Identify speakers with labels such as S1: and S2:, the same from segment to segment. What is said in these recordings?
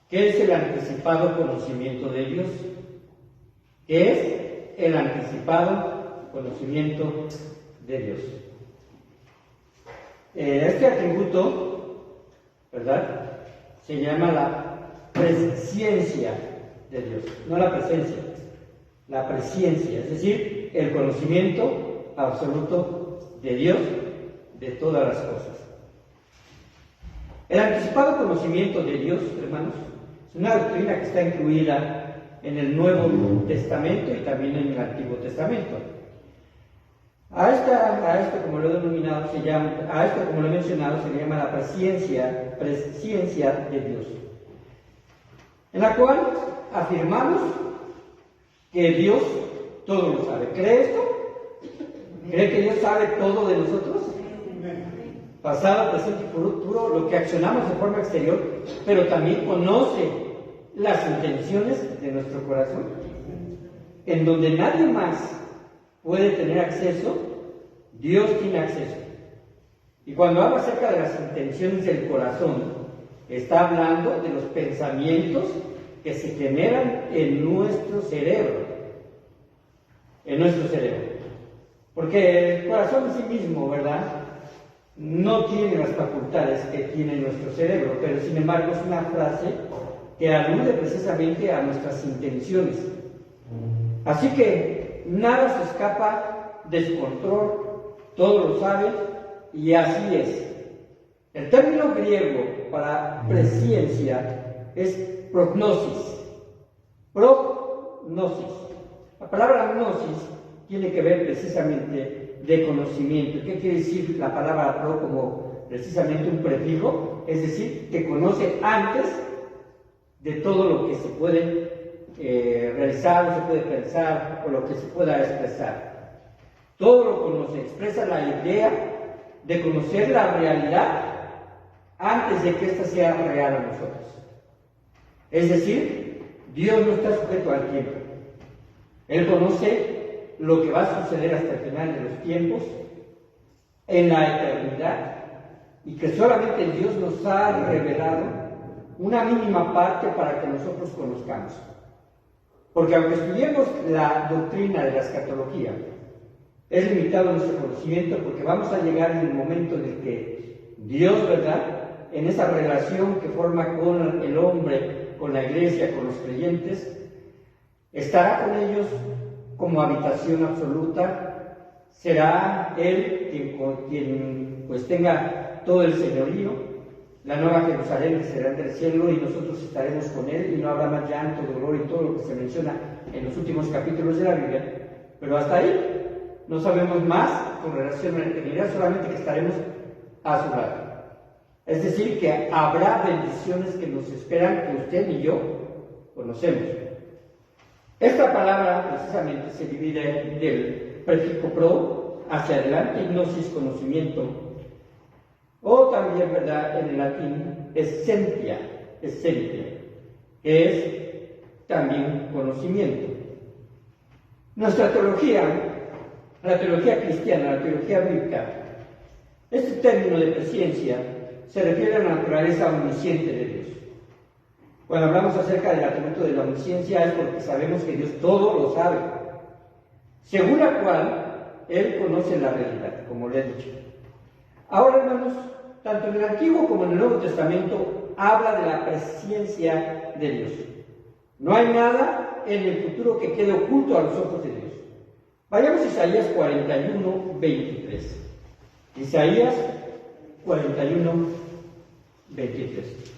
S1: ¿Qué es el anticipado conocimiento de Dios? ¿Qué es el anticipado conocimiento de Dios? Este atributo, ¿verdad?, se llama la presciencia de Dios, no la presencia, la presciencia, es decir, el conocimiento absoluto de Dios de todas las cosas. El anticipado conocimiento de Dios, hermanos, es una doctrina que está incluida en el Nuevo Testamento y también en el Antiguo Testamento. A esto, como lo he denominado, como lo he mencionado, se le llama la presciencia de Dios, en la cual afirmamos que Dios todo lo sabe. ¿Cree esto? ¿Cree que Dios sabe todo de nosotros? Pasado, presente y futuro, lo que accionamos de forma exterior, pero también conoce las intenciones de nuestro corazón, en donde nadie más puede tener acceso, Dios tiene acceso. Y cuando habla acerca de las intenciones del corazón, está hablando de los pensamientos que se generan en nuestro cerebro. Porque el corazón en sí mismo, ¿verdad?, no tiene las facultades que tiene nuestro cerebro, pero sin embargo es una frase que alude precisamente a nuestras intenciones. Así que nada se escapa de su control, todo lo sabe, y así es. El término griego para presciencia es prognosis. Prognosis. La palabra gnosis tiene que ver precisamente de conocimiento. ¿Qué quiere decir la palabra pro como precisamente un prefijo? Es decir, que conoce antes de todo lo que se puede realizar, o se puede pensar, o lo que se pueda expresar. Todo lo conoce, expresa la idea de conocer la realidad antes de que ésta sea real a nosotros. Es decir, Dios no está sujeto al tiempo. Él conoce lo que va a suceder hasta el final de los tiempos, en la eternidad, y que solamente Dios nos ha revelado una mínima parte para que nosotros conozcamos. Porque aunque estudiemos la doctrina de la escatología, es limitado nuestro conocimiento, porque vamos a llegar en el momento en el que Dios, ¿verdad?, en esa relación que forma con el hombre, con la iglesia, con los creyentes, estará con ellos como habitación absoluta. Será Él quien pues tenga todo el señorío, la nueva Jerusalén que será del cielo, y nosotros estaremos con Él, y no habrá más llanto, dolor y todo lo que se menciona en los últimos capítulos de la Biblia. Pero hasta ahí no sabemos más con relación a la eternidad, solamente que estaremos a su lado. Es decir, que habrá bendiciones que nos esperan, que usted y yo conocemos. Esta palabra precisamente se divide del prefijo pro hacia adelante, gnosis, conocimiento, o también, ¿verdad?, en el latín, essentia, que es también conocimiento. Nuestra teología, la teología cristiana, la teología bíblica, este término de presciencia se refiere a la naturaleza omnisciente de Dios. Cuando hablamos acerca del atributo de la omnisciencia es porque sabemos que Dios todo lo sabe, según la cual Él conoce la realidad, como le he dicho. Ahora, hermanos, tanto en el Antiguo como en el Nuevo Testamento habla de la presciencia de Dios. No hay nada en el futuro que quede oculto a los ojos de Dios. Vayamos a Isaías 41, 23. Isaías 41, 23.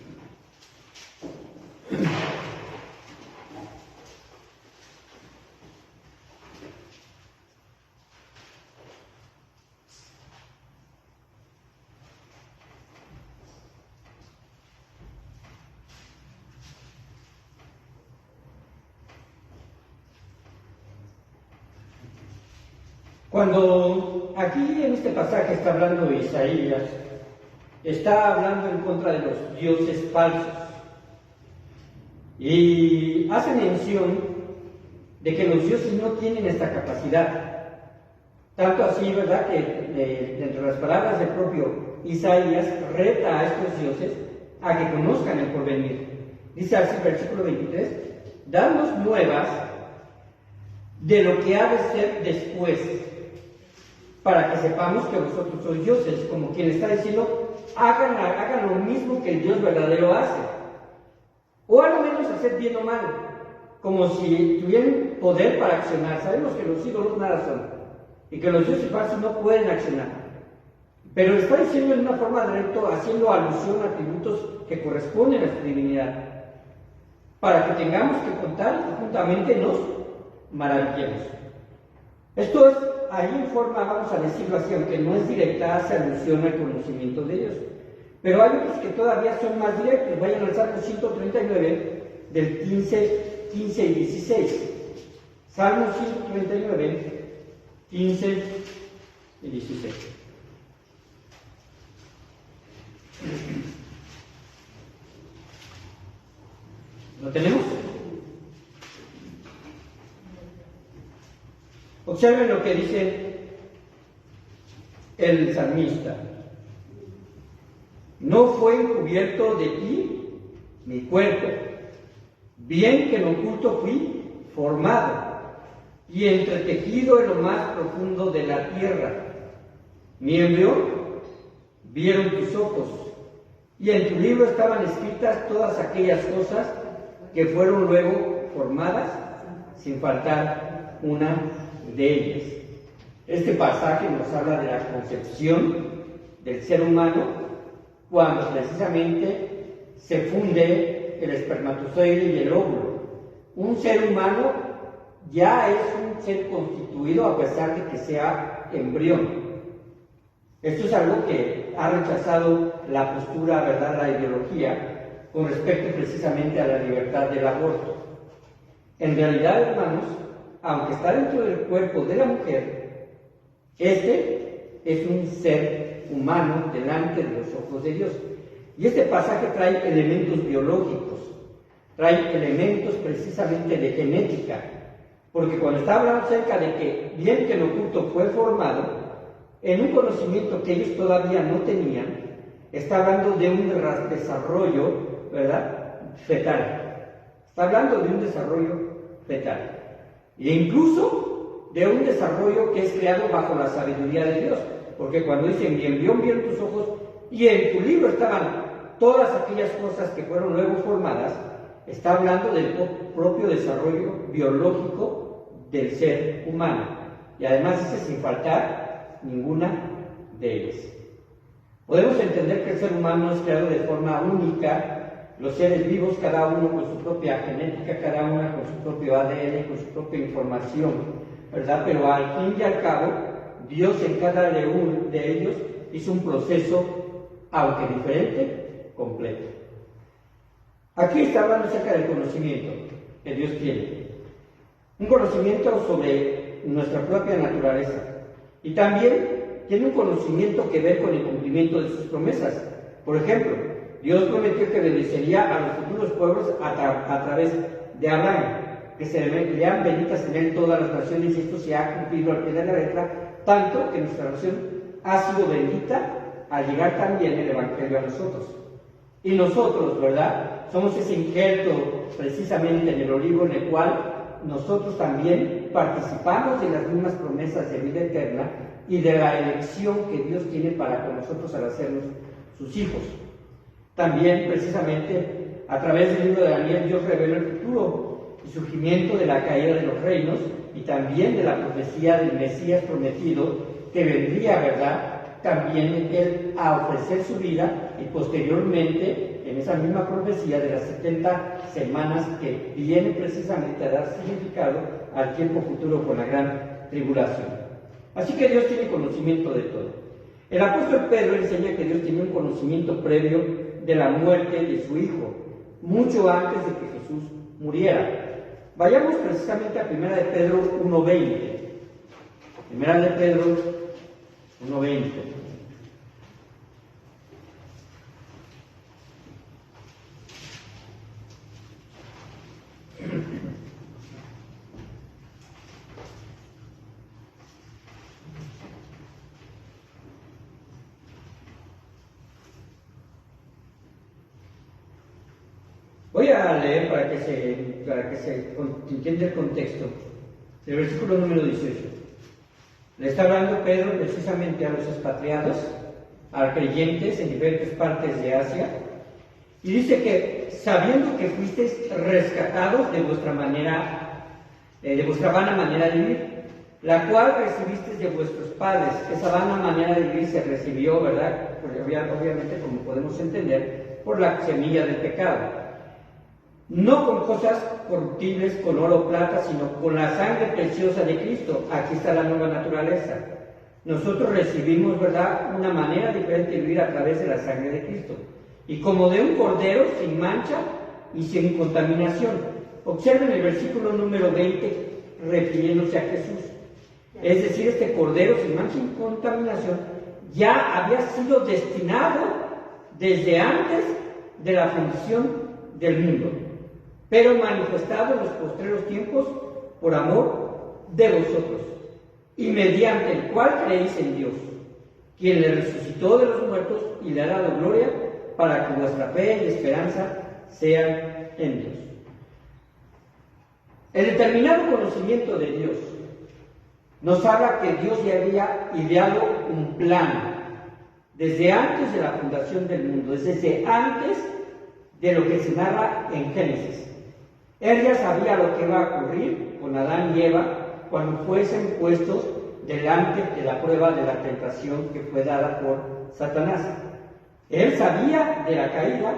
S1: Cuando aquí en este pasaje está hablando de Isaías, está hablando en contra de los dioses falsos. Y hace mención de que los dioses no tienen esta capacidad. Tanto así, ¿verdad?, que dentro de las palabras del propio Isaías reta a estos dioses a que conozcan el porvenir. Dice así el versículo 23, danos nuevas de lo que ha de ser después, para que sepamos que vosotros sois dioses, como quien está diciendo, hagan lo mismo que el Dios verdadero hace, o a lo menos hacer bien o mal, como si tuvieran poder para accionar. Sabemos que los ídolos nada son, y que los dioses falsos no pueden accionar, pero está diciendo en una forma de reto, haciendo alusión a atributos que corresponden a su divinidad, para que tengamos que contar y juntamente nos maravillemos. Esto es, ahí en forma, vamos a decirlo así, aunque no es directa, hace alusión al conocimiento de Dios. Pero hay otros que todavía son más directos. Vayan al Salmo 139, del 15 y 16. Salmo 139, 15 y 16. ¿Lo tenemos? Observen lo que dice el salmista. No fue encubierto de ti mi cuerpo, bien que en oculto fui formado y entretejido en lo más profundo de la tierra. Mi embrión vieron tus ojos, y en tu libro estaban escritas todas aquellas cosas que fueron luego formadas, sin faltar una de ellas. Este pasaje nos habla de la concepción del ser humano cuando precisamente se funde el espermatozoide y el óvulo. Un ser humano ya es un ser constituido a pesar de que sea embrión. Esto es algo que ha rechazado la postura, ¿verdad?, la ideología, con respecto precisamente a la libertad del aborto. En realidad, hermanos, aunque está dentro del cuerpo de la mujer, este es un ser humano delante de los ojos de Dios. Y este pasaje trae elementos biológicos, trae elementos precisamente de genética, porque cuando está hablando acerca de que bien que en oculto fue formado, en un conocimiento que ellos todavía no tenían, está hablando de un desarrollo, ¿verdad?, fetal. Está hablando de un desarrollo fetal. E incluso de un desarrollo que es creado bajo la sabiduría de Dios. Porque cuando dicen, bien vieron tus ojos, y en tu libro estaban todas aquellas cosas que fueron luego formadas, está hablando del propio desarrollo biológico del ser humano. Y además dice, sin faltar ninguna de ellas. Podemos entender que el ser humano es creado de forma única, los seres vivos, cada uno con su propia genética, cada uno con su propio ADN, con su propia información, ¿verdad? Pero al fin y al cabo, Dios en cada uno de ellos hizo un proceso, aunque diferente, completo. Aquí está hablando acerca del conocimiento que Dios tiene. Un conocimiento sobre nuestra propia naturaleza. Y también tiene un conocimiento que ver con el cumplimiento de sus promesas. Por ejemplo, Dios prometió que bendeciría a los futuros pueblos a través de Abraham, que se lean benditas en él todas las naciones, y esto se ha cumplido al pie de la letra, tanto que nuestra nación ha sido bendita al llegar también el Evangelio a nosotros. Y nosotros, ¿verdad?, somos ese injerto precisamente en el olivo en el cual nosotros también participamos de las mismas promesas de vida eterna y de la elección que Dios tiene para con nosotros al hacernos sus hijos. También, precisamente, a través del libro de Daniel, Dios revela el futuro y surgimiento de la caída de los reinos y también de la profecía del Mesías prometido que vendría, ¿verdad?, también él a ofrecer su vida y posteriormente, en esa misma profecía de las 70 semanas que vienen precisamente a dar significado al tiempo futuro con la gran tribulación. Así que Dios tiene conocimiento de todo. El apóstol Pedro enseña que Dios tiene un conocimiento previo de la muerte de su Hijo, mucho antes de que Jesús muriera. Vayamos precisamente a 1 de Pedro 1:20. 1 de Pedro 1:20. Voy a leer para que se entienda el contexto. El versículo número 18. Le está hablando Pedro precisamente a los expatriados, a creyentes en diferentes partes de Asia, y dice que sabiendo que fuisteis rescatados de vuestra vana manera de vivir, la cual recibisteis de vuestros padres. Esa vana manera de vivir se recibió, ¿verdad? Obviamente, como podemos entender, por la semilla del pecado. No con cosas corruptibles, con oro o plata, sino con la sangre preciosa de Cristo. Aquí está la nueva naturaleza. Nosotros recibimos, ¿verdad?, una manera diferente de vivir a través de la sangre de Cristo. Y como de un cordero sin mancha y sin contaminación. Observen el versículo número 20, refiriéndose a Jesús. Es decir, este cordero sin mancha y sin contaminación ya había sido destinado desde antes de la fundación del mundo, pero manifestado en los postreros tiempos por amor de vosotros, y mediante el cual creéis en Dios, quien le resucitó de los muertos y le ha dado gloria, para que vuestra fe y esperanza sean en Dios. El determinado conocimiento de Dios nos habla que Dios ya había ideado un plan desde antes de la fundación del mundo, desde antes de lo que se narra en Génesis. Él ya sabía lo que iba a ocurrir con Adán y Eva cuando fuesen puestos delante de la prueba de la tentación que fue dada por Satanás. Él sabía de la caída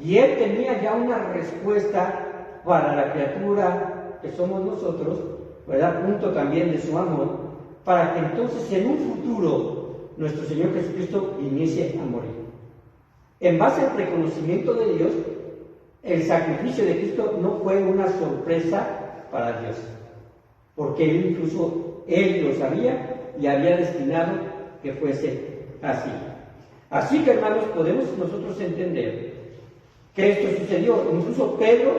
S1: y él tenía ya una respuesta para la criatura que somos nosotros, ¿verdad? Punto también de su amor, para que entonces en un futuro nuestro Señor Jesucristo inicie a morir. En base al reconocimiento de Dios, el sacrificio de Cristo no fue una sorpresa para Dios, porque Él lo sabía y había destinado que fuese así. Así que, hermanos, podemos nosotros entender que esto sucedió. Incluso Pedro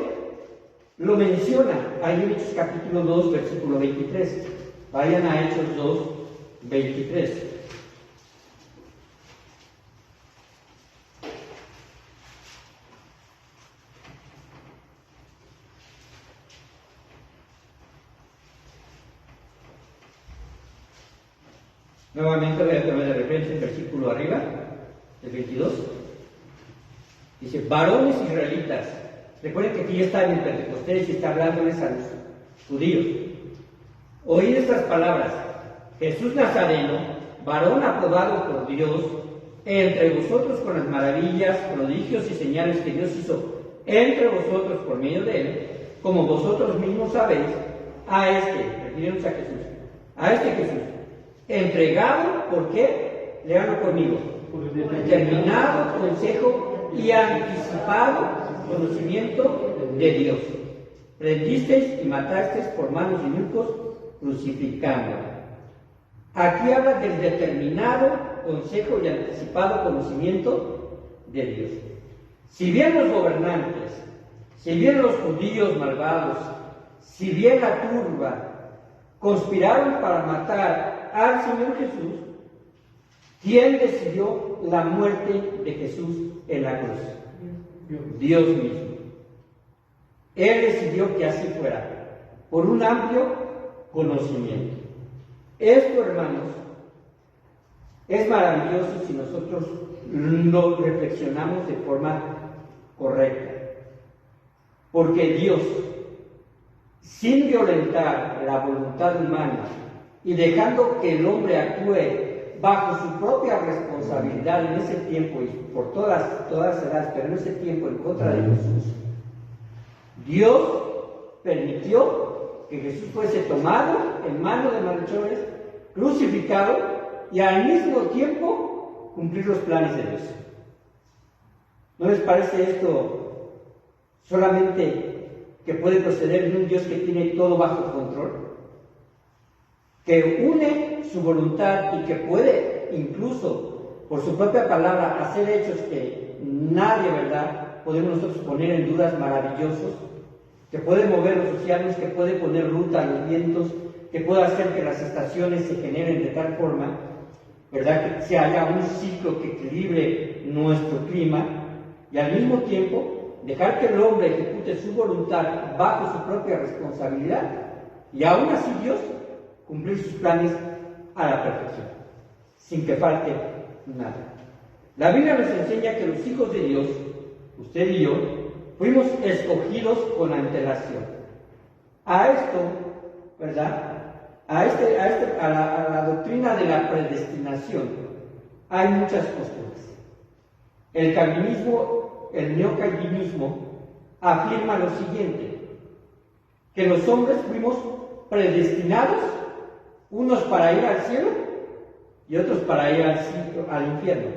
S1: lo menciona ahí en Hechos capítulo 2, versículo 23. Vayan a Hechos 2, 23. Nuevamente voy a tomar de referencia el versículo arriba, el 22. Dice, varones israelitas. Recuerden que aquí ya está en Pentecostés y está hablándoles a los judíos. Oíd estas palabras: Jesús Nazareno, varón aprobado por Dios, entre vosotros con las maravillas, prodigios y señales que Dios hizo entre vosotros por medio de él, como vosotros mismos sabéis, refiriéndose a este Jesús, entregado, ¿por qué? Léanlo conmigo. Determinado consejo y anticipado conocimiento de Dios. Prendisteis y matasteis por manos de eunucos, crucificando. Aquí habla del determinado consejo y anticipado conocimiento de Dios. Si bien los gobernantes, si bien los judíos malvados, si bien la turba conspiraron para matar al Señor Jesús, ¿quién decidió la muerte de Jesús en la cruz? Dios mismo. Él decidió que así fuera, por un amplio conocimiento. Esto, hermanos, es maravilloso si nosotros lo reflexionamos de forma correcta. Porque Dios, sin violentar la voluntad humana y dejando que el hombre actúe bajo su propia responsabilidad en ese tiempo y por todas las edades, pero en ese tiempo en contra de Jesús, Dios permitió que Jesús fuese tomado en manos de malhechores, crucificado y al mismo tiempo cumplir los planes de Dios. ¿No les parece esto solamente que puede proceder de un Dios que tiene todo bajo control? Que une su voluntad y que puede incluso por su propia palabra hacer hechos que nadie, ¿verdad?, podemos nosotros poner en dudas, maravillosos, que puede mover los océanos, que puede poner ruta a los vientos, que puede hacer que las estaciones se generen de tal forma, ¿verdad?, que se haya un ciclo que equilibre nuestro clima, y al mismo tiempo dejar que el hombre ejecute su voluntad bajo su propia responsabilidad y aún así Dios cumplir sus planes a la perfección, sin que falte nada. La Biblia nos enseña que los hijos de Dios, usted y yo, fuimos escogidos con antelación. A esto, ¿verdad? A la doctrina de la predestinación hay muchas posturas. El calvinismo, el neocalvinismo, afirma lo siguiente, que los hombres fuimos predestinados, unos para ir al cielo y otros para ir al infierno.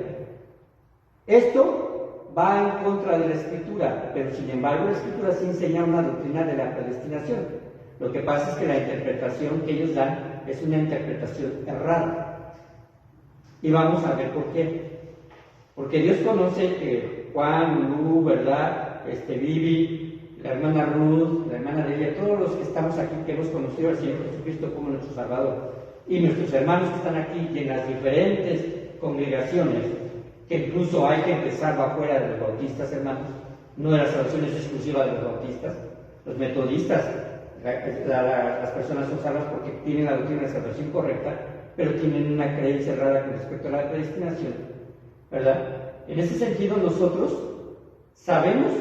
S1: Esto va en contra de la Escritura, pero sin embargo la Escritura sí enseña una doctrina de la predestinación. Lo que pasa es que la interpretación que ellos dan es una interpretación errada. Y vamos a ver por qué. Porque Dios conoce que Juan, Lu, ¿verdad? Vivi, la hermana Ruth, la hermana Delia, todos los que estamos aquí, que hemos conocido al Señor Jesucristo como nuestro Salvador, y nuestros hermanos que están aquí y en las diferentes congregaciones, que incluso hay gente salva fuera de los bautistas, hermanos, no de la salvación es exclusiva de los bautistas, los metodistas, las personas son salvas porque tienen la doctrina de salvación correcta, pero tienen una creencia errada con respecto a la predestinación, ¿verdad? En ese sentido nosotros sabemos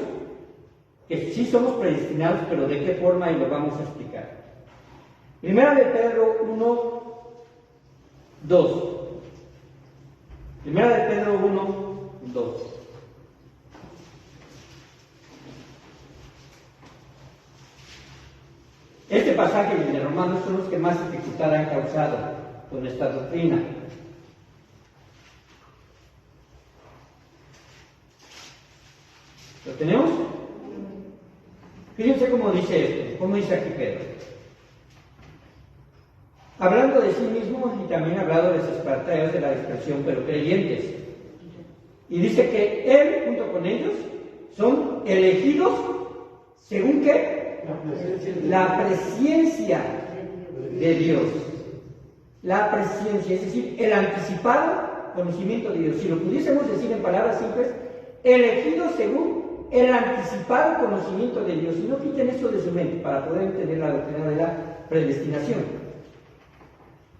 S1: que sí somos predestinados, pero de qué forma, y lo vamos a explicar. Primera de Pedro 1, 2. Primera de Pedro 1, 2. Este pasaje de Romanos son los que más dificultad han causado con esta doctrina. ¿Lo tenemos? Fíjense cómo dice esto, cómo dice aquí Pedro. Hablando de sí mismo y también hablando de sus parteos de la dispersión, pero creyentes. Y dice que él, junto con ellos, son elegidos, ¿según qué? La presciencia de Dios. La presciencia, es decir, el anticipado conocimiento de Dios. Si lo pudiésemos decir en palabras simples, elegidos según el anticipado conocimiento de Dios. Y no quiten esto de su mente para poder entender la doctrina de la predestinación.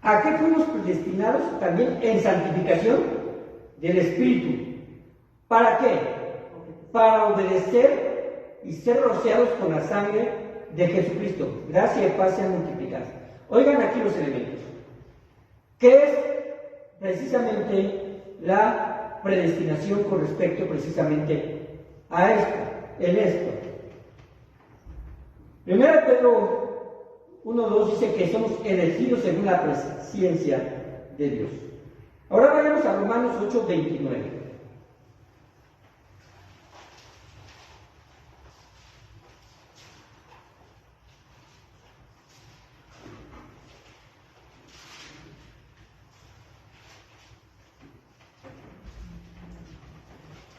S1: ¿A qué fuimos predestinados? También en santificación del Espíritu. ¿Para qué? Para obedecer y ser rociados con la sangre de Jesucristo. Gracia y paz sean multiplicadas. Oigan aquí los elementos. ¿Qué es precisamente la predestinación con respecto precisamente a esto? En esto. Primero Pedro 1:2 dice que somos elegidos según la presciencia de Dios. Ahora vayamos a Romanos 8:29.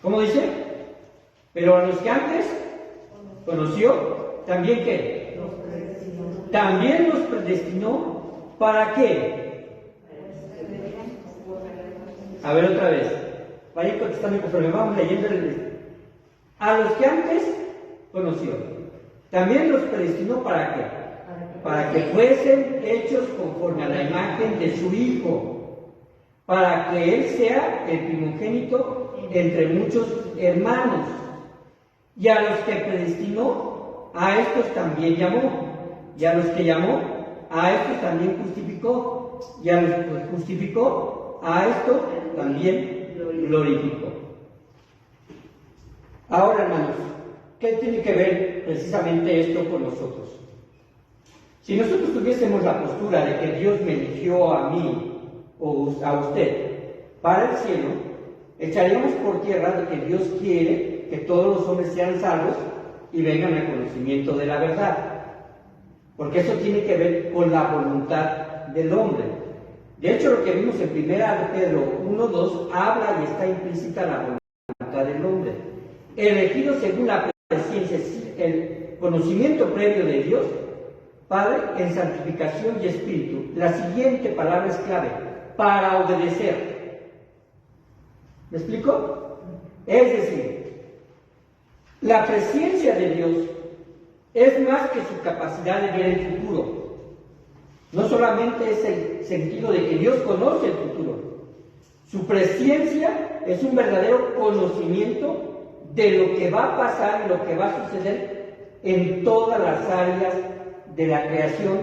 S1: ¿Cómo dice? Pero a los que antes conoció, ¿también qué? También los predestinó, ¿para qué? A ver otra vez. Vayan contestando conforme vamos leyendo a los que antes conoció. También los predestinó, ¿para qué? Para que fuesen hechos conforme a la imagen de su Hijo, para que Él sea el primogénito entre muchos hermanos. Y a los que predestinó, a estos también llamó. Y a los que llamó, a estos también justificó. Y a los que justificó, a estos también glorificó. Ahora, hermanos, ¿qué tiene que ver precisamente esto con nosotros? Si nosotros tuviésemos la postura de que Dios me eligió a mí o a usted para el cielo, echaríamos por tierra de que Dios quiere que todos los hombres sean salvos y vengan al conocimiento de la verdad. Porque eso tiene que ver con la voluntad del hombre. De hecho, lo que vimos en 1 Pedro 1:2 habla y está implícita la voluntad del hombre. Elegido según la presciencia, el conocimiento previo de Dios, Padre, en santificación y espíritu. La siguiente palabra es clave: para obedecer. ¿Me explico? Es decir, La presciencia de Dios es más que su capacidad de ver el futuro. No solamente es el sentido de que Dios conoce el futuro. Su presciencia es un verdadero conocimiento de lo que va a pasar y lo que va a suceder en todas las áreas de la creación,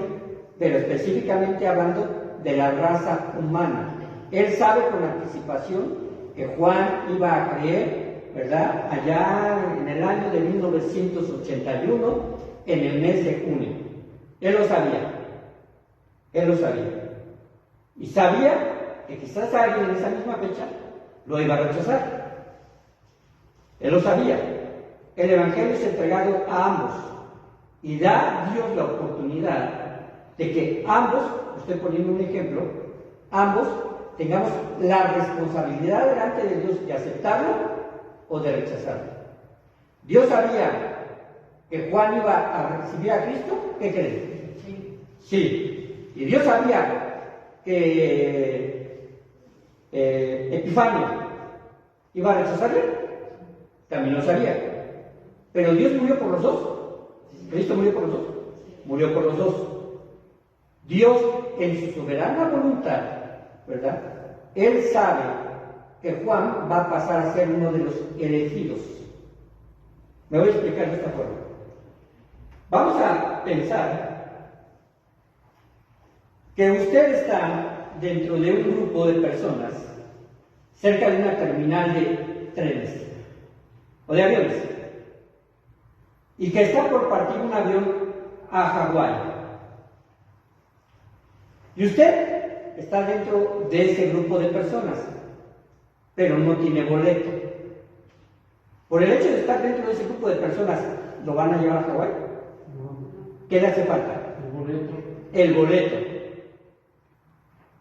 S1: pero específicamente hablando de la raza humana. Él sabe con anticipación que Juan iba a creer, ¿verdad? Allá en el año de 1981, en el mes de junio. Él lo sabía. Él lo sabía. Y sabía que quizás alguien en esa misma fecha lo iba a rechazar. Él lo sabía. El Evangelio es entregado a ambos. Y da Dios la oportunidad de que ambos, estoy poniendo un ejemplo, ambos tengamos la responsabilidad delante de Dios de aceptarlo o de rechazarlo. Dios sabía que Juan iba a recibir a Cristo. ¿Qué creen? Sí. Y Dios sabía que Epifanio iba a rechazarle. También lo sabía. Pero Dios murió por los dos. Cristo murió por los dos. Murió por los dos. Dios, en su soberana voluntad, ¿verdad? Él sabe que Juan va a pasar a ser uno de los elegidos. Me voy a explicar de esta forma. Vamos a pensar que usted está dentro de un grupo de personas cerca de una terminal de trenes o de aviones y que está por partir un avión a Hawái. Y usted está dentro de ese grupo de personas, pero no tiene boleto. Por el hecho de estar dentro de ese grupo de personas, ¿lo van a llevar a Hawái? No. ¿Qué le hace falta?
S2: El boleto.
S1: El boleto.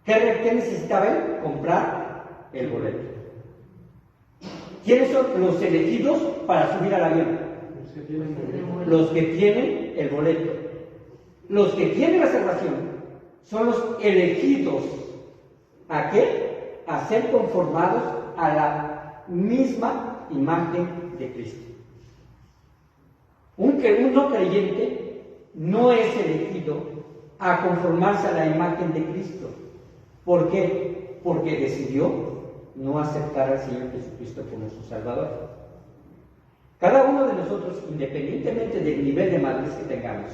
S1: ¿Qué necesitaba él? Comprar el boleto. ¿Quiénes son los elegidos para subir al avión?
S2: Los que tienen boleto.
S1: Los que tienen el boleto. Los que tienen la salvación son los elegidos. ¿A qué? A ser conformados a la misma imagen de Cristo. Un no creyente no es elegido a conformarse a la imagen de Cristo. ¿Por qué? Porque decidió no aceptar al Señor Jesucristo como su Salvador. Cada uno de nosotros, independientemente del nivel de madurez que tengamos,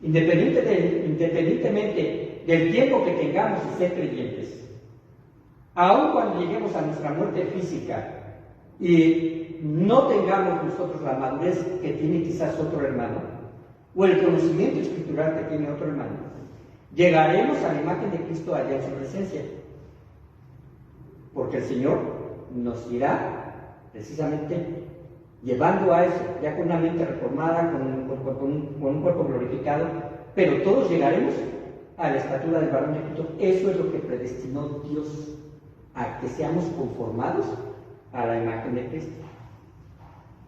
S1: independientemente del tiempo que tengamos de ser creyentes, aun cuando lleguemos a nuestra muerte física y no tengamos nosotros la madurez que tiene quizás otro hermano, o el conocimiento escritural que tiene otro hermano, llegaremos a la imagen de Cristo allá en su presencia, porque el Señor nos irá precisamente llevando a eso, ya con una mente reformada, con un cuerpo glorificado, pero todos llegaremos a la estatura del varón de Cristo. Eso es lo que predestinó Dios, a que seamos conformados a la imagen de Cristo.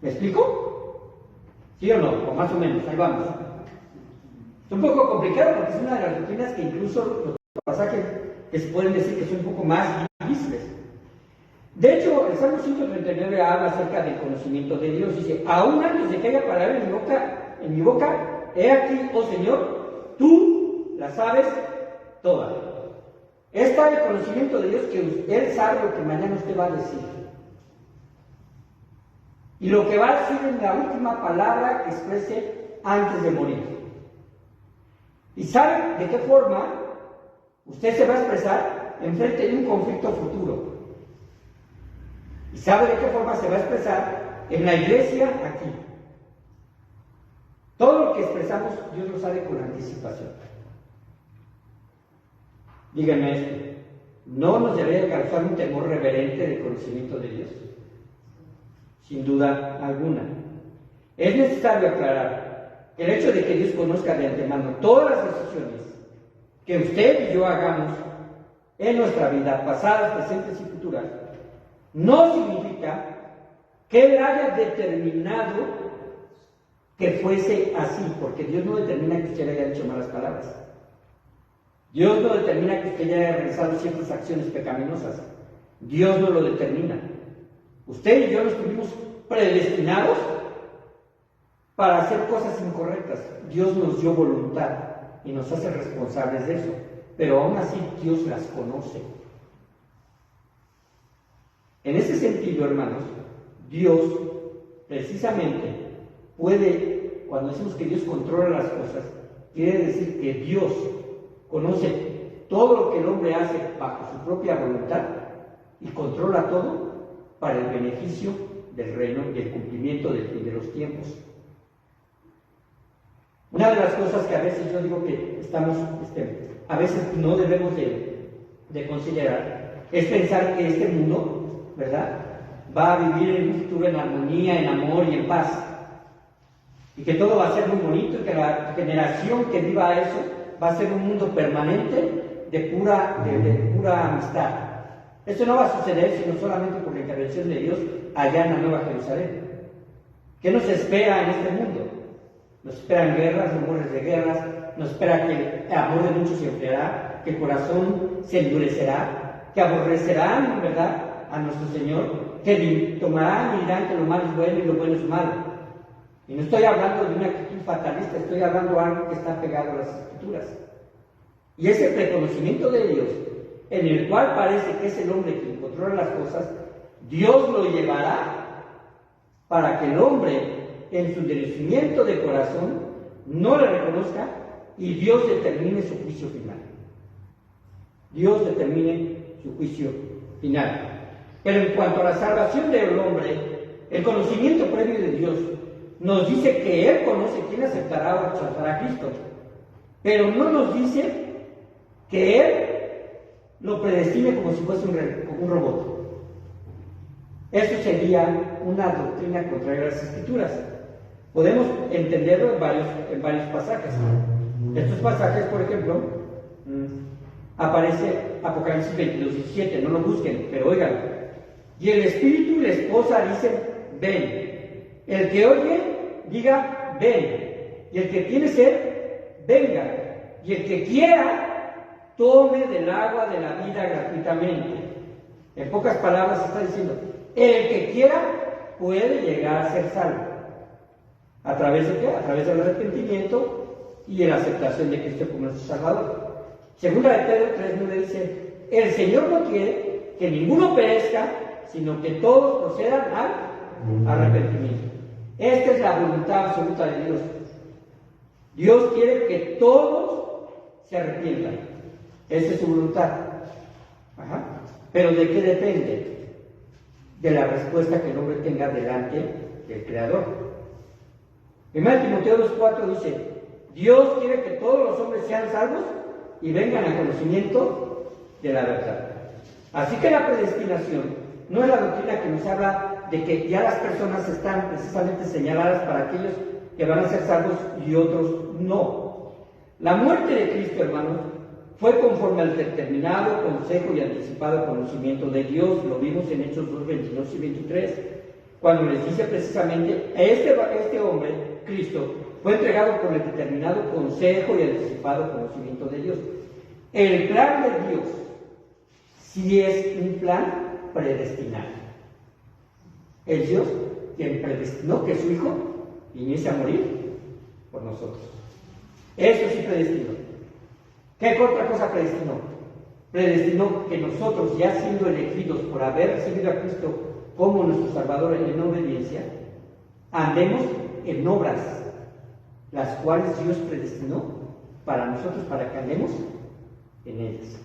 S1: ¿Me explico? ¿Sí o no? O más o menos, ahí vamos. Es un poco complicado porque es una de las doctrinas que incluso los pasajes que se pueden decir que son un poco más difíciles. De hecho, el Salmo 139 habla acerca del conocimiento de Dios. Dice, aún antes de que haya palabra en mi boca, he aquí, oh Señor, tú la sabes toda. Está el conocimiento de Dios que Él sabe lo que mañana usted va a decir. Y lo que va a decir en la última palabra que exprese antes de morir. Y sabe de qué forma usted se va a expresar en frente de un conflicto futuro. Y sabe de qué forma se va a expresar en la iglesia aquí. Todo lo que expresamos, Dios lo sabe con anticipación. Díganme esto, ¿no nos debería causar un temor reverente del conocimiento de Dios? Sin duda alguna. Es necesario aclarar que el hecho de que Dios conozca de antemano todas las decisiones que usted y yo hagamos en nuestra vida, pasadas, presentes y futuras, no significa que Él haya determinado que fuese así, porque Dios no determina que usted haya dicho malas palabras. Dios no determina que usted haya realizado ciertas acciones pecaminosas. Dios no lo determina. Usted y yo no estuvimos predestinados para hacer cosas incorrectas. Dios nos dio voluntad y nos hace responsables de eso, pero aún así Dios las conoce. En ese sentido, hermanos, Dios precisamente puede, cuando decimos que Dios controla las cosas, quiere decir que Dios conoce todo lo que el hombre hace bajo su propia voluntad y controla todo para el beneficio del reino y el cumplimiento del fin de los tiempos. Una de las cosas que a veces yo digo que estamos, a veces no debemos de considerar, es pensar que este mundo, ¿verdad?, va a vivir en un futuro en armonía, en amor y en paz. Y que todo va a ser muy bonito y que la generación que viva eso va a ser un mundo permanente de pura amistad. Eso no va a suceder sino solamente por la intervención de Dios allá en la Nueva Jerusalén. ¿Qué nos espera en este mundo? Nos esperan guerras, rumores de guerras, nos espera que el amor de muchos se enfriará, que el corazón se endurecerá, que aborrecerán, ¿verdad?, a nuestro Señor, que tomarán y dirán que lo malo es bueno y lo bueno es malo. Y no estoy hablando de una actitud fatalista, estoy hablando de algo que está pegado a las Escrituras. Y ese reconocimiento de Dios, en el cual parece que es el hombre quien controla las cosas, Dios lo llevará para que el hombre, en su endurecimiento de corazón, no le reconozca y Dios determine su juicio final. Dios determine su juicio final. Pero en cuanto a la salvación del hombre, el conocimiento previo de Dios nos dice que Él conoce quién aceptará o rechazará a Cristo, pero no nos dice que Él lo predestine como si fuese un robot. Eso sería una doctrina contraria a las Escrituras. Podemos entenderlo en varios pasajes. Estos pasajes, por ejemplo, aparece Apocalipsis 22:17, no lo busquen, pero oigan. Y el Espíritu y la esposa dicen, ven. El que oye, diga, ven. Y el que tiene sed, venga. Y el que quiera, tome del agua de la vida gratuitamente. En pocas palabras está diciendo, el que quiera puede llegar a ser salvo. ¿A través de qué? A través del arrepentimiento y de la aceptación de Cristo como nuestro Salvador. Segunda de Pedro 3:9 dice, el Señor no quiere que ninguno perezca, sino que todos procedan al arrepentimiento. Esta es la voluntad absoluta de Dios. Dios quiere que todos se arrepientan. Esa es su voluntad. Pero ¿de qué depende? De la respuesta que el hombre tenga delante del Creador. 1 Timoteo 2:4 dice, Dios quiere que todos los hombres sean salvos y vengan al conocimiento de la verdad. Así que la predestinación no es la doctrina que nos habla de que ya las personas están precisamente señaladas para aquellos que van a ser salvos y otros no. La muerte de Cristo, hermanos, fue conforme al determinado consejo y anticipado conocimiento de Dios. Lo vimos en Hechos 2:22 y 23, cuando les dice precisamente, este hombre, Cristo, fue entregado por el determinado consejo y anticipado conocimiento de Dios. El plan de Dios sí es un plan predestinado. Es Dios quien predestinó que su Hijo viniese a morir por nosotros. Eso sí predestinó. ¿Qué otra cosa predestinó? Predestinó que nosotros, ya siendo elegidos por haber recibido a Cristo como nuestro Salvador en obediencia, andemos en obras, las cuales Dios predestinó para nosotros, para que andemos en ellas.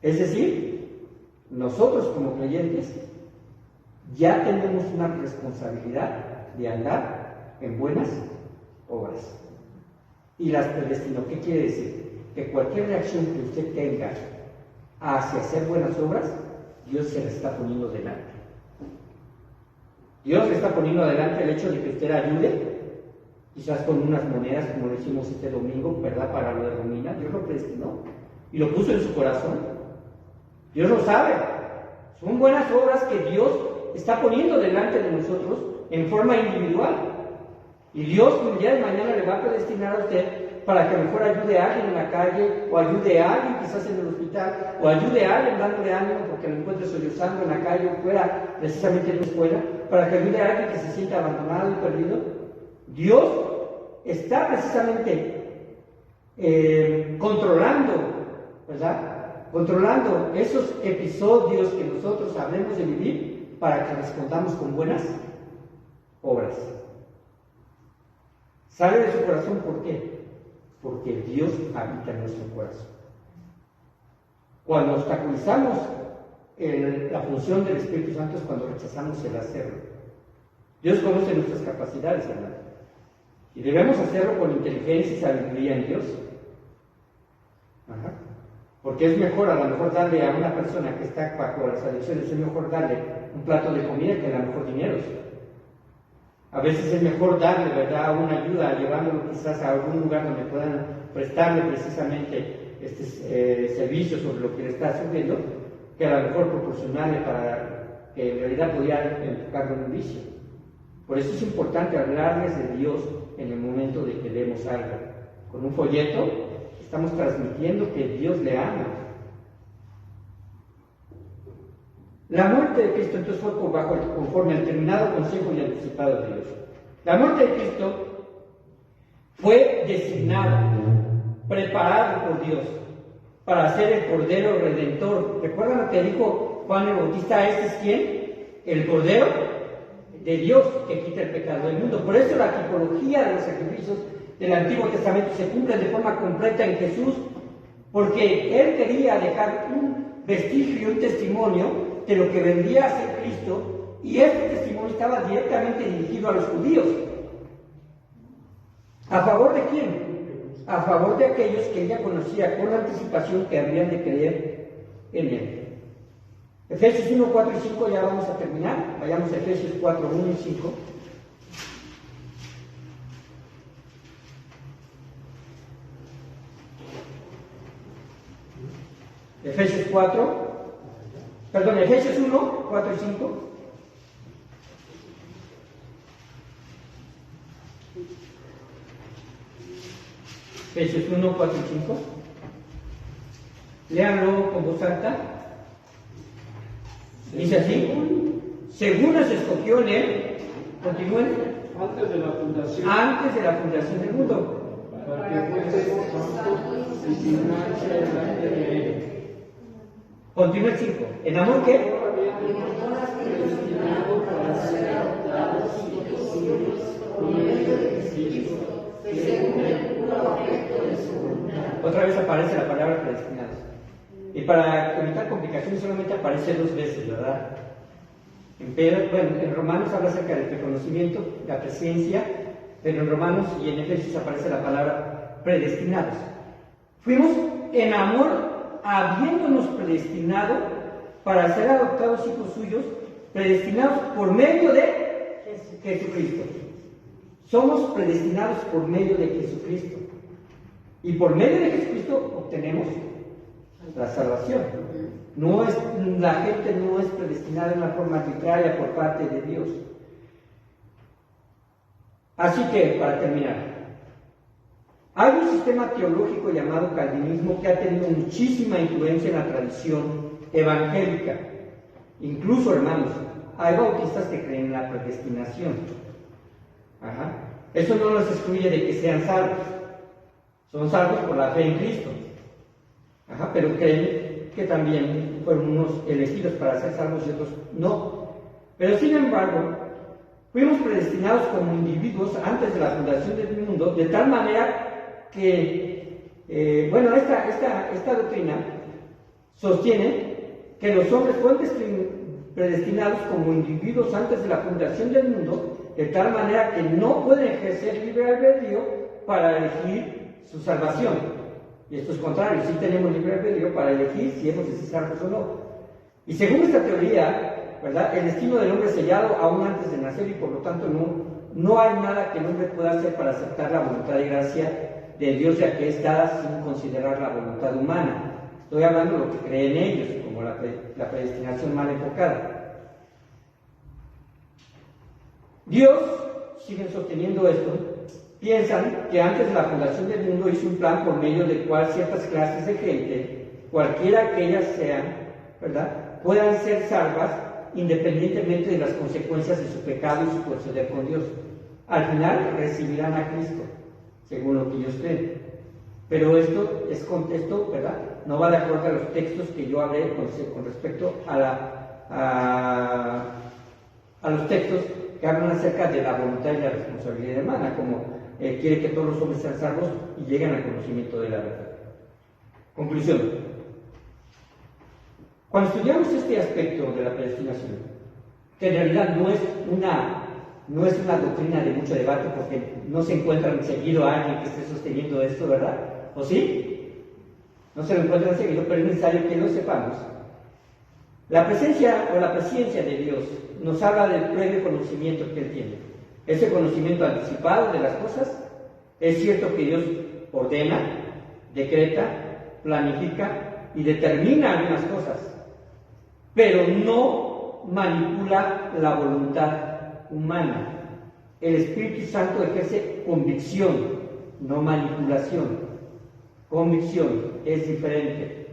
S1: Es decir, nosotros como creyentes ya tenemos una responsabilidad de andar en buenas obras. Y las predestinó. ¿Qué quiere decir? Que cualquier reacción que usted tenga hacia hacer buenas obras, Dios se le está poniendo delante. Dios le está poniendo delante el hecho de que usted ayude, quizás con unas monedas, como lo hicimos este domingo, ¿verdad?, para lo de Romina. Dios lo predestinó y lo puso en su corazón. Dios lo sabe. Son buenas obras que Dios está poniendo delante de nosotros en forma individual. Y Dios un día de mañana le va a predestinar a usted para que mejor ayude a alguien en la calle, o ayude a alguien quizás en el hospital, o ayude a alguien dándole ánimo porque lo encuentre sollozando en la calle o fuera precisamente en la escuela, para que ayude a alguien que se sienta abandonado y perdido. Dios está precisamente controlando, ¿verdad? Controlando esos episodios que nosotros hablemos de vivir para que respondamos con buenas obras. Sale de su corazón, ¿por qué? Porque Dios habita en nuestro corazón. Cuando obstaculizamos la función del Espíritu Santo es cuando rechazamos el hacerlo. Dios conoce nuestras capacidades, hermano, y debemos hacerlo con inteligencia y sabiduría en Dios. Ajá. Porque es mejor, a lo mejor, darle a una persona que está bajo las adicciones, es mejor darle un plato de comida que a lo mejor dinero. A veces es mejor darle, ¿verdad?, una ayuda, llevándolo quizás a algún lugar donde puedan prestarle precisamente servicios sobre lo que le está sufriendo, que a lo mejor proporcionarle para que en realidad pudiera enfocarlo en un vicio. Por eso es importante hablarles de Dios en el momento de que demos algo. Con un folleto estamos transmitiendo que Dios le ama. La muerte de Cristo entonces fue conforme al terminado consejo y anticipado de Dios. La muerte de Cristo fue designado, preparado por Dios para ser el Cordero Redentor. ¿Recuerdan lo que dijo Juan el Bautista? ¿Este es quién? El Cordero de Dios que quita el pecado del mundo. Por eso la tipología de los sacrificios del Antiguo Testamento se cumple de forma completa en Jesús, porque Él quería dejar un vestigio y un testimonio de lo que vendría a ser Cristo, y este testimonio estaba directamente dirigido a los judíos. ¿A favor de quién? A favor de aquellos que ella conocía con anticipación que habrían de creer en Él. Efesios 1, 4 y 5, ya vamos a terminar. Vayamos a Efesios 4, 1 y 5. Efesios 1, 4 y 5. Efesios 1, 4 y 5. Léanlo con voz alta. Dice así: según nos escogió en Él, continúen,
S2: Antes de la fundación,
S1: antes de la fundación del mundo,
S2: para que fuésemos santos y sin mancha delante de Él.
S1: Continúa el 5. ¿En amor qué?
S2: Predestinado para ser adoptados hijos suyos por medio de Cristo, según el puro afecto de su voluntad.
S1: Otra vez aparece la palabra predestinados. Y para evitar complicaciones solamente aparece 2 veces, ¿verdad? En Romanos habla acerca del reconocimiento, la presencia, pero en Romanos y en Efesios aparece la palabra predestinados. Fuimos en amor habiéndonos predestinado para ser adoptados hijos suyos, predestinados por medio de Jesucristo. Somos predestinados por medio de Jesucristo. Y por medio de Jesucristo obtenemos la salvación. La gente no es predestinada de una forma arbitraria por parte de Dios. Así que, para terminar, hay un sistema teológico llamado calvinismo que ha tenido muchísima influencia en la tradición evangélica. Incluso, hermanos, hay bautistas que creen en la predestinación. Ajá. Eso no los excluye de que sean salvos. Son salvos por la fe en Cristo. Ajá, pero creen que también fueron unos elegidos para ser salvos y otros no. Pero sin embargo, fuimos predestinados como individuos antes de la fundación del mundo, de tal manera que, esta doctrina sostiene que los hombres fueron predestinados como individuos antes de la fundación del mundo, de tal manera que no pueden ejercer libre albedrío para elegir su salvación. Y esto es contrario, sí tenemos libre albedrío para elegir si hemos de ser salvos o no. Y según esta teoría, ¿verdad?, el destino del hombre es sellado aún antes de nacer y por lo tanto no hay nada que el hombre pueda hacer para aceptar la voluntad y gracia de Dios, ya que es dada sin considerar la voluntad humana. Estoy hablando de lo que creen ellos, como la predestinación mal enfocada. Dios, siguen sosteniendo esto, piensan que antes de la fundación del mundo hizo un plan por medio del cual ciertas clases de gente, cualquiera que ellas sean, ¿verdad?, puedan ser salvas independientemente de las consecuencias de su pecado y su proceder con Dios. Al final recibirán a Cristo, según lo que ellos creen. Pero esto es contexto, ¿verdad? No va de acuerdo a los textos que yo hablé con respecto a los textos que hablan acerca de la voluntad y la responsabilidad humana, como quiere que todos los hombres sean salvos y lleguen al conocimiento de la verdad. Conclusión. Cuando estudiamos este aspecto de la predestinación, que en realidad no es una doctrina de mucho debate, porque no se encuentra seguido a alguien que esté sosteniendo esto, ¿verdad? ¿O sí? No se lo encuentran seguido, pero es necesario que lo sepamos. La presencia o la presencia de Dios nos habla del previo conocimiento que Él tiene. Ese conocimiento anticipado de las cosas. Es cierto que Dios ordena, decreta, planifica y determina algunas cosas, pero no manipula la voluntad humana. El Espíritu Santo ejerce convicción, no manipulación. Convicción es diferente.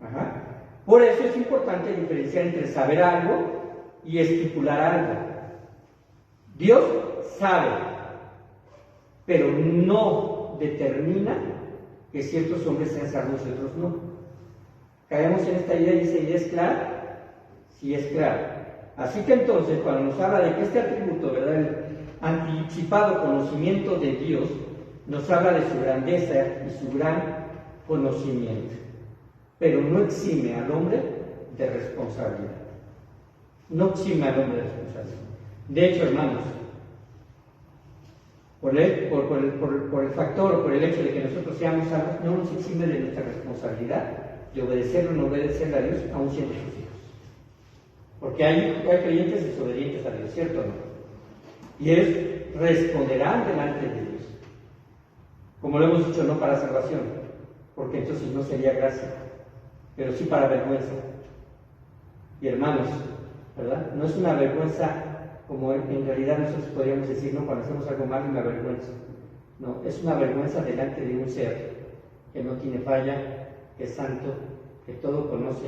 S1: Ajá. Por eso es importante diferenciar entre saber algo y estipular algo. Dios sabe, pero no determina que ciertos hombres sean salvos y otros no. Caemos en esta idea y esa idea es clara. Sí, es clara. Así que entonces, cuando nos habla de que este atributo, ¿verdad?, el anticipado conocimiento de Dios, nos habla de su grandeza y su gran conocimiento, pero no exime al hombre de responsabilidad. No exime al hombre de responsabilidad. De hecho, hermanos, por el factor, por el hecho de que nosotros seamos salvos, no nos exime de nuestra responsabilidad de obedecerlo o no obedecerle a Dios, aún siendo sus hijos. Porque hay creyentes desobedientes a Dios, ¿cierto o no? Y ellos responderán delante de Dios. Como lo hemos dicho, no para salvación, porque entonces no sería gracia, pero sí para vergüenza. Y hermanos, ¿verdad? No es una vergüenza como en realidad nosotros podríamos decir, no, cuando hacemos algo malo, una vergüenza. No, es una vergüenza delante de un ser que no tiene falla, que es santo, que todo conoce,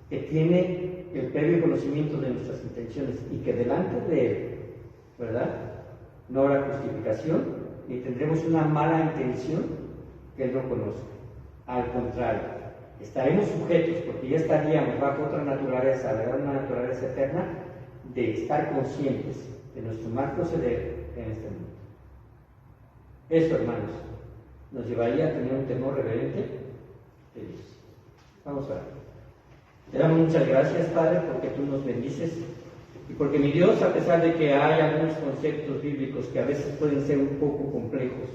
S1: que tiene el previo conocimiento de nuestras intenciones y que delante de Él, ¿verdad?, no habrá justificación y tendremos una mala intención que Él no conoce. Al contrario, estaremos sujetos, porque ya estaríamos bajo otra naturaleza, ¿verdad?, una naturaleza eterna, de estar conscientes de nuestro mal proceder en este mundo. Eso, hermanos, nos llevaría a tener un temor reverente de Dios. Vamos a ver. Te damos muchas gracias, Padre, porque tú nos bendices y porque, mi Dios, a pesar de que hay algunos conceptos bíblicos que a veces pueden ser un poco complejos,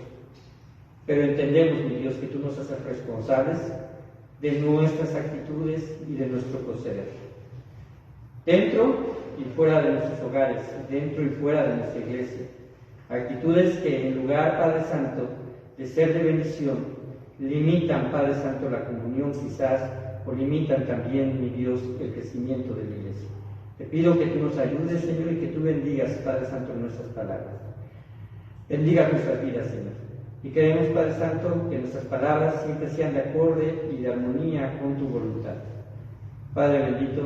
S1: pero entendemos, mi Dios, que tú nos haces responsables de nuestras actitudes y de nuestro proceder. Dentro y fuera de nuestros hogares, dentro y fuera de nuestra iglesia. Actitudes que, en lugar, Padre Santo, de ser de bendición, limitan, Padre Santo, la comunión quizás, o limitan también, mi Dios, el crecimiento de la iglesia. Te pido que tú nos ayudes, Señor, y que tú bendigas, Padre Santo, nuestras palabras. Bendiga nuestras vidas, Señor. Y queremos, Padre Santo, que nuestras palabras siempre sean de acorde y de armonía con tu voluntad. Padre bendito,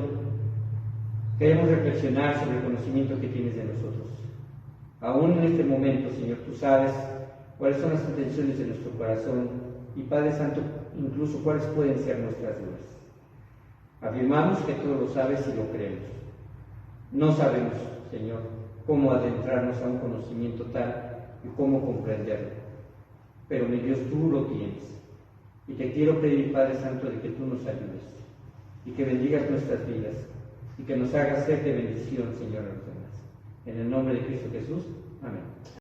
S1: queremos reflexionar sobre el conocimiento que tienes de nosotros. Aún en este momento, Señor, tú sabes cuáles son las intenciones de nuestro corazón y, Padre Santo, incluso cuáles pueden ser nuestras dudas. Afirmamos que tú lo sabes y lo creemos. No sabemos, Señor, cómo adentrarnos a un conocimiento tal y cómo comprenderlo. Pero, mi Dios, tú lo tienes. Y te quiero pedir, Padre Santo, de que tú nos ayudes y que bendigas nuestras vidas y que nos hagas ser de bendición, Señor, a los demás. En el nombre de Cristo Jesús. Amén.